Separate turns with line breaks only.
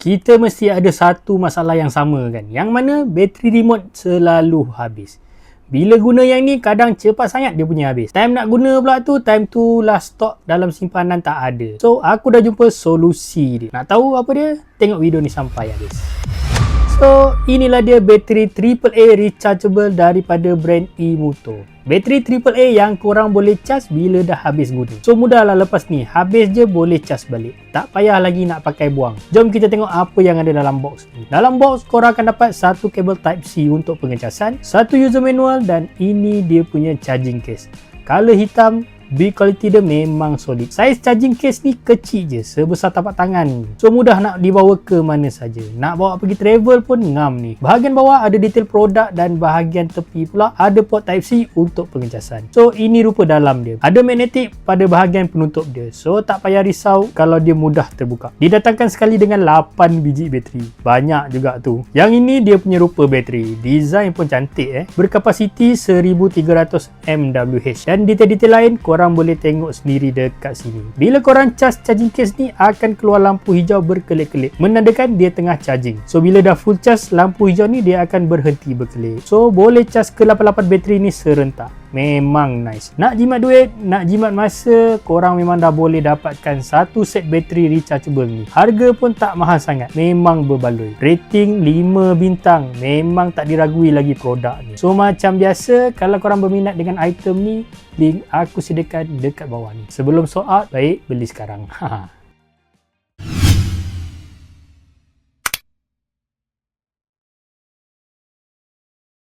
kita mesti ada satu masalah yang sama kan, yang mana bateri remote selalu habis. Bila guna yang ni kadang cepat sangat dia punya habis. Time nak guna pula tu, time tu last stock dalam simpanan tak ada. So aku dah jumpa solusi dia. Nak tahu apa dia? Tengok video ni sampai habis. So inilah dia bateri AAA rechargeable daripada brand eMoto. Bateri AAA yang korang boleh charge bila dah habis guna. So mudahlah, lepas ni habis je boleh charge balik. Tak payah lagi nak pakai buang. Jom kita tengok apa yang ada dalam box ni. Dalam box korang akan dapat satu kabel Type-C untuk pengecasan, satu user manual dan ini dia punya charging case. Color hitam, build quality dia memang solid. Saiz charging case ni kecil je, sebesar tapak tangan. So mudah nak dibawa ke mana saja. Nak bawa pergi travel pun ngam ni. Bahagian bawah ada detail produk dan bahagian tepi pula ada port Type-C untuk pengecasan. So ini rupa dalam dia. Ada magnetik pada bahagian penutup dia. So tak payah risau kalau dia mudah terbuka. Didatangkan sekali dengan 8 biji bateri. Banyak juga tu. Yang ini dia punya rupa bateri. Design pun cantik Berkapasiti 1300 mAh. Dan detail-detail lain korang boleh tengok sendiri dekat sini. Bila korang charge charging case ni akan keluar lampu hijau berkelip-kelip, menandakan dia tengah charging. So bila dah full charge, lampu hijau ni dia akan berhenti berkelip. So boleh charge ke 88 bateri ni serentak. Memang nice. Nak jimat duit, nak jimat masa, korang memang dah boleh dapatkan satu set bateri rechargeable ni. Harga pun tak mahal sangat. Memang berbaloi. Rating 5 bintang. Memang tak diragui lagi produk ni. So macam biasa, kalau korang berminat dengan item ni, link aku sediakan dekat bawah ni. Sebelum sold out, baik beli sekarang.